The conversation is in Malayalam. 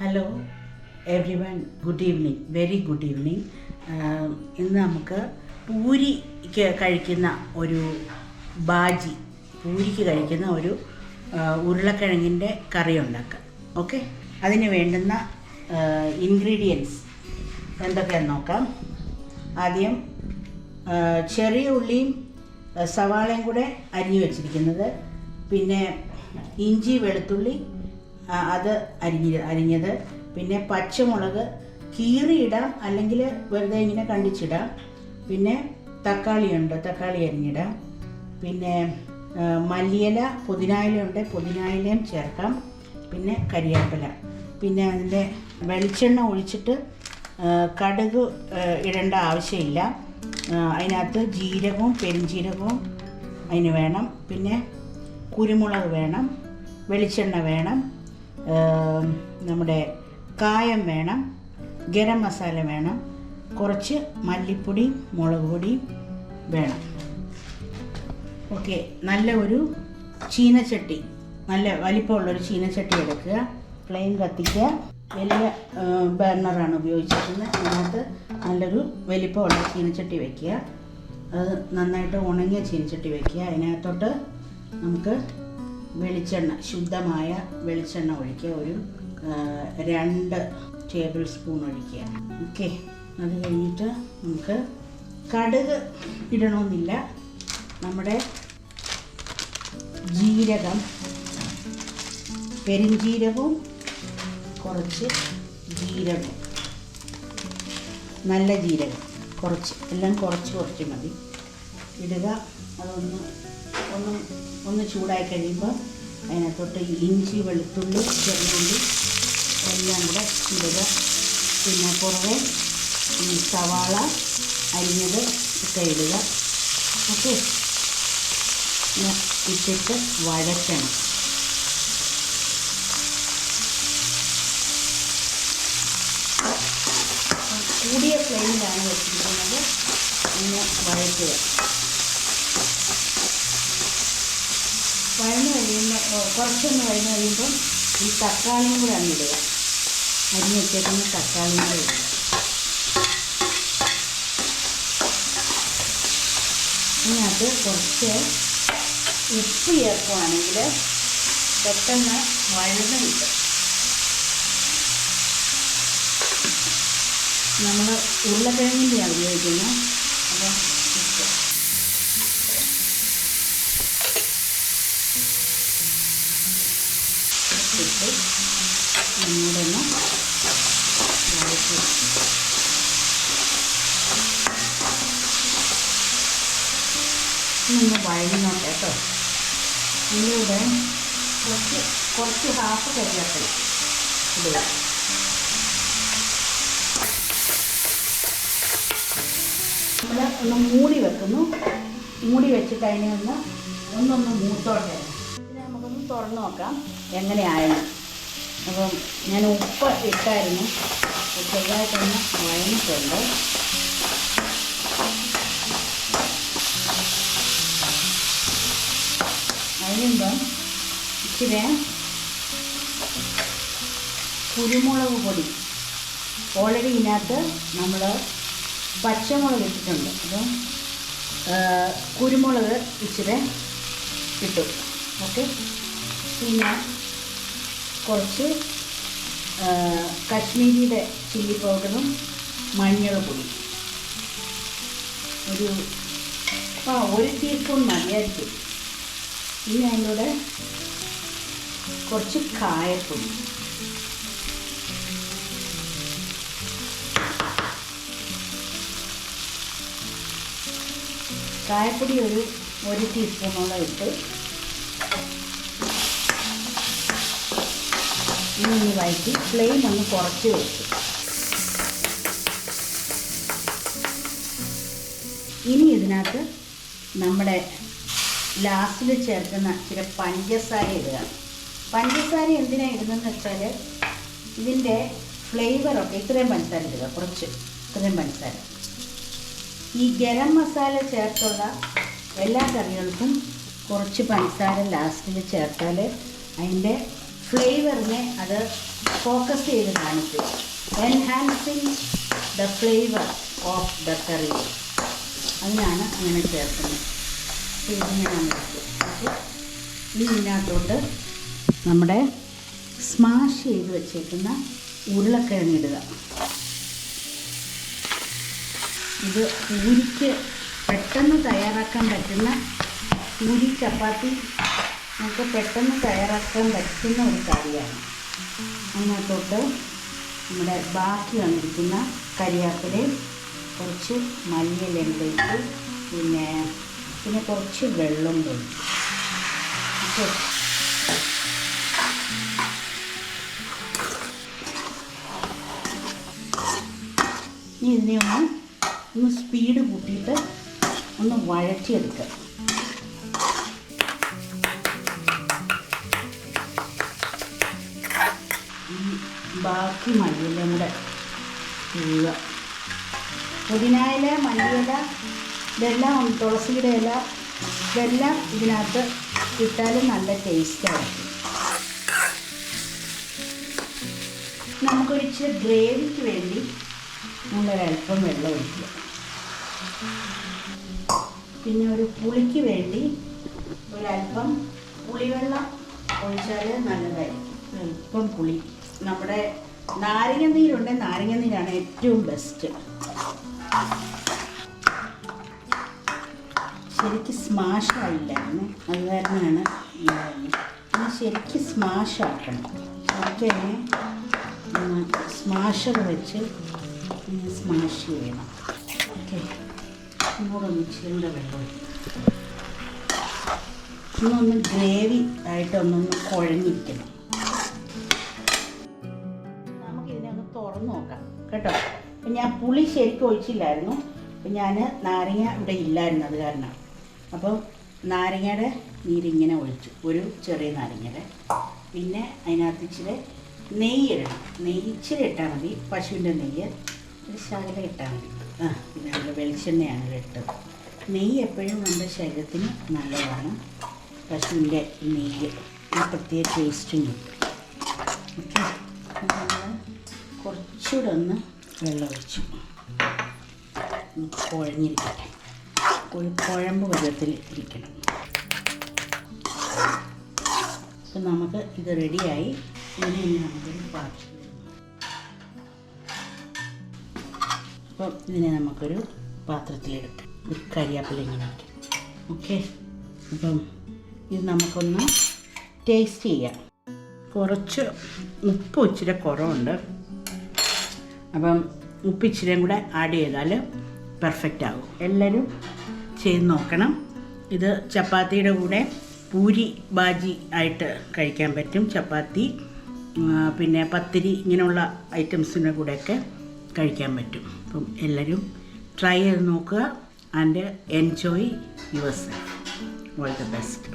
Hello every one, good evening, very good evening. ഇന്ന് നമുക്ക് പൂരിക്ക് കഴിക്കുന്ന ഒരു ബാജി, പൂരിക്ക് കഴിക്കുന്ന ഒരു ഉരുളക്കിഴങ്ങിൻ്റെ കറി ഉണ്ടാക്കാം. ഓക്കെ, അതിന് വേണ്ടുന്ന ഇൻഗ്രീഡിയൻസ് എന്തൊക്കെയാണെന്ന് നോക്കാം. ആദ്യം ചെറിയ ഉള്ളിയും സവാളയും കൂടെ അരിഞ്ഞു വച്ചിരിക്കുന്നത്, പിന്നെ ഇഞ്ചി വെളുത്തുള്ളി അത് അരിഞ്ഞത്, പിന്നെ പച്ചമുളക് കീറിയിടാം അല്ലെങ്കിൽ വെറുതെ ഇങ്ങനെ കണ്ടിച്ചിടാം, പിന്നെ തക്കാളിയുണ്ട്, തക്കാളി അരിഞ്ഞിടാം, പിന്നെ മല്ലിയില പുതിനായിലുണ്ട്, പുതിനായിലയും ചേർക്കാം, പിന്നെ കരിവേപ്പില. പിന്നെ അതിൻ്റെ വെളിച്ചെണ്ണ ഒഴിച്ചിട്ട് കടുക് ഇടേണ്ട ആവശ്യമില്ല. അതിനകത്ത് ജീരകവും പെരുംജീരകവും അതിന് വേണം, പിന്നെ കുരുമുളക് വേണം, വെളിച്ചെണ്ണ വേണം, നമ്മുടെ കായം വേണം, ഗരം മസാല വേണം, കുറച്ച് മല്ലിപ്പൊടിയും മുളക് പൊടിയും വേണം. ഓക്കെ, നല്ല ഒരു ചീനച്ചട്ടി, നല്ല വലിപ്പമുള്ളൊരു ചീനച്ചട്ടി എടുക്കുക, ഫ്ലെയിം കത്തിക്കുക. വലിയ ബർണറാണ് ഉപയോഗിച്ചിരിക്കുന്നത്. അതിനകത്ത് നല്ലൊരു വലിപ്പമുള്ള ചീനച്ചട്ടി വയ്ക്കുക. അത് നന്നായിട്ട് ഉണങ്ങിയ ചീനച്ചട്ടി വയ്ക്കുക. അതിനകത്തോട്ട് നമുക്ക് വെളിച്ചെണ്ണ, ശുദ്ധമായ വെളിച്ചെണ്ണ ഒഴിക്കുക. ഒരു 2 ടേബിൾ സ്പൂൺ ഒഴിക്കുക. ഓക്കെ, അത് കഴിഞ്ഞിട്ട് നമുക്ക് കടുക് ഇടണമെന്നില്ല. നമ്മുടെ ജീരകം, പെരുംജീരകവും കുറച്ച് ജീരകം, നല്ല ജീരകം കുറച്ച്, എല്ലാം കുറച്ച് മതി ഇടുക. അതൊന്ന് ചൂടായി കഴിയുമ്പോൾ അതിനകത്തോട്ട് ഇഞ്ചി വെളുത്തുള്ളി ചെറിയുള്ളി എല്ലാം കൂടെ ഇടുക. പിന്നെ പുറകെ സവാള അരിഞ്ഞത് ഒക്കെ ഇടുക. ഓക്കെ, ഇട്ടിട്ട് വഴറ്റണം. കൂടിയ ഫ്ലെയിമിലാണ് വെച്ചിരിക്കുന്നത്. ഇങ്ങനെ വഴറ്റുക. വഴന്ന് കഴിയുമ്പോൾ കുറച്ചൊന്ന് വഴന്ന് കഴിയുമ്പം ഈ തക്കാളിയും കൂടെ അങ്ങിടുക. അരിഞ്ഞ് വെച്ചേക്കുന്ന തക്കാളിയും കൂടെ ഇടുക. ഇതിനകത്ത് കുറച്ച് ഉപ്പ് ചേർക്കുകയാണെങ്കിൽ പെട്ടെന്ന് വഴന്ന് കിട്ടും. നമ്മൾ ഉരുളക്കിഴങ്ങിൻ്റെയാണ് ഉപയോഗിക്കുന്നത്. അപ്പം ഇട്ട് ഒന്നുകൂടെ ഒന്ന് വഴങ്ങുന്നുണ്ട് കേട്ടോ. ഇതിലൂടെ കുറച്ച് ഹാഫ് കരിവേപ്പില ഇടുക. നമ്മൾ ഒന്ന് മൂടി വെക്കുന്നു. മൂടി വെച്ചിട്ട് അതിനെ ഒന്നൊന്ന് മൂത്തോട്ടെ. ഇതിനെ നമുക്കൊന്ന് തുറന്ന് നോക്കാം എങ്ങനെയായിരുന്നു. അപ്പം ഞാൻ ഉപ്പ് ഇട്ടായിരുന്നു, ചെറുതായിട്ടൊന്ന് വഴങ്ങിയിട്ടുണ്ട്. അതിനുമ്പം ഇച്ചിരി കുരുമുളക് പൊടി, ഓൾറെഡി ഇതിനകത്ത് നമ്മൾ പച്ചമുളക് ഇട്ടിട്ടുണ്ട്. അപ്പം കുരുമുളക് ഇച്ചിരി ഇട്ടു. ഓക്കെ, പിന്നെ കുറച്ച് കാശ്മീരിയുടെ ചില്ലി പൗഡറും മഞ്ഞൾ പൊടി ഒരു ടീസ്പൂൺ മതിയായിരിക്കും. പിന്നെ അതിലൂടെ കുറച്ച് കായപ്പൊടി, കായപ്പൊടി ഒരു ടീസ്പൂണോളം ഇട്ട് ഇനി വഴറ്റി ഫ്ലെയിം ഒന്ന് കുറച്ച് വെച്ചു. ഇനി ഇതിനകത്ത് നമ്മുടെ ലാസ്റ്റിൽ ചേർക്കുന്ന ചില പഞ്ചസാര ഇടുക. പഞ്ചസാര എന്തിനാണ് ഇടുന്നതെന്ന് വെച്ചാൽ ഇതിൻ്റെ ഫ്ലേവറൊക്കെ, ഇത്രയും പഞ്ചസാര ഇടുക, ഇത്രയും പഞ്ചസാര. ഈ ഗരം മസാല ചേർത്തുള്ള എല്ലാ കറികൾക്കും കുറച്ച് പഞ്ചസാര ലാസ്റ്റിൽ ചേർത്താൽ അതിൻ്റെ ഫ്ലേവറിനെ അത് ഫോക്കസ് ചെയ്ത് കാണിക്കും. Enhancing the flavour of the കറി. അതിനാണ് അങ്ങനെ ചേർക്കുന്നത്. ഇതിനെ നമ്മൾ ഇതിനകത്തോട്ട് നമ്മുടെ സ്മാഷ് ചെയ്ത് വെച്ചേക്കുന്ന ഉരുളക്കിഴങ്ങിടുക. ഇത് പൂരിക്ക് പെട്ടെന്ന് തയ്യാറാക്കാൻ പറ്റുന്ന, പൂരി ചപ്പാത്തി നമുക്ക് പെട്ടെന്ന് തയ്യാറാക്കാൻ പറ്റുന്ന ഒരു കറിയാണ്. അതിനകത്തോട്ട് നമ്മുടെ ബാക്കി വന്നിരിക്കുന്ന കരിയാപ്പിലയും കുറച്ച് മല്ലിയിലയും തേച്ച് പിന്നെ കുറച്ച് വെള്ളം തേച്ച് ഇനി ഇതിനെ ഒന്ന് സ്പീഡ് കൂട്ടിയിട്ട് ഒന്ന് വഴറ്റിയെടുക്കുക. ബാക്കി മല്ലിയിലയും കൂടെ ഇടുക. പുതിനയില, മല്ലിയില, ഇതെല്ലാം, തുളസിയുടെ ഇല, ഇതെല്ലാം ഇതിനകത്ത് ഇട്ടാലും നല്ല ടേസ്റ്റായിരിക്കും. നമുക്കൊരിച്ചിരി ഗ്രേവിക്ക് വേണ്ടി നമ്മളൊരൽപ്പം വെള്ളം ഒഴിക്കുക. പിന്നെ ഒരു പുളിക്ക് വേണ്ടി ഒരൽപ്പം പുളിവെള്ളം ഒഴിച്ചാൽ നല്ലതായിരിക്കും. അല്പം പുളി, നമ്മുടെ നാരങ്ങ നീരുണ്ടെങ്കിൽ നാരങ്ങ നീരാണ് ഏറ്റവും ബെസ്റ്റ്. ശരിക്കും സ്മാഷായില്ലായിരുന്നു, അത് കാരണമാണ് പിന്നെ ശരിക്കും സ്മാഷാക്കണം. ശരിക്കും ഒന്ന് സ്മാഷർ വെച്ച് സ്മാഷ് ചെയ്യണം. ഓക്കെ, ഇങ്ങോട്ടൊന്ന് ചെണ്ട വെള്ളം ഒന്നൊന്ന് ഗ്രേവി ആയിട്ടൊന്നൊന്ന് കുഴഞ്ഞിരിക്കണം. നമുക്കിതിനെ ഒന്ന് തുറന്ന് നോക്കാം കേട്ടോ. അപ്പം ഞാൻ പുളി ശരിക്കും ഒഴിച്ചില്ലായിരുന്നു. അപ്പം ഞാൻ നാരങ്ങ ഇവിടെ ഇല്ലായിരുന്നു, അത് കാരണം. അപ്പം നാരങ്ങയുടെ നീരിങ്ങനെ ഒഴിച്ചു, ഒരു ചെറിയ നാരങ്ങയുടെ. പിന്നെ അതിനകത്ത് ഇച്ചിരി നെയ്യ് ഇടണം. നെയ്യ് ഇച്ചിരി ഇട്ടാൽ മതി, പശുവിൻ്റെ നെയ്യ് ഒരു ശകലം ഇട്ടാൽ മതി. പിന്നെ അതിൽ വെളിച്ചെണ്ണയാണ് ഇട്ടത്. നെയ്യ് എപ്പോഴും നമ്മുടെ ശരീരത്തിന് നല്ലതാണ്. പശുവിൻ്റെ നെയ്യ് ഒരു പ്രത്യേക ടേസ്റ്റും കിട്ടും. ഓക്കെ, നമ്മൾ കുറച്ചുകൂടെ ഒന്ന് വെള്ളം ഒഴിച്ചു കുഴഞ്ഞിരിക്കട്ടെ. ഒരു കുഴമ്പ് പരുവത്തിൽ ഇരിക്കണം. അപ്പം നമുക്ക് ഇത് റെഡിയായി. ഇതിനെ നമുക്കൊരു പാത്രം, അപ്പം ഇതിനെ നമുക്കൊരു പാത്രത്തിലെടുക്കാം. ഒരു കരിയാപ്പില ഇങ്ങനെ വയ്ക്കാം. ഓക്കെ, അപ്പം ഇത് നമുക്കൊന്ന് ടേസ്റ്റ് ചെയ്യാം. കുറച്ച് ഉപ്പ് ഇച്ചിരി കുറവുണ്ട്. അപ്പം ഉപ്പ് ഇച്ചിരിയും കൂടെ ആഡ് ചെയ്താൽ പെർഫെക്റ്റ് ആകും. എല്ലാവരും ചെയ്ത് നോക്കണം. ഇത് ചപ്പാത്തിയുടെ കൂടെ പൂരി ബാജി ആയിട്ട് കഴിക്കാൻ പറ്റും. ചപ്പാത്തി, പിന്നെ പത്തിരി, ഇങ്ങനെയുള്ള ഐറ്റംസിൻ്റെ കൂടെയൊക്കെ കഴിക്കാൻ പറ്റും. അപ്പം എല്ലാവരും ട്രൈ ചെയ്ത് നോക്കുക. And enjoy your self. All the best.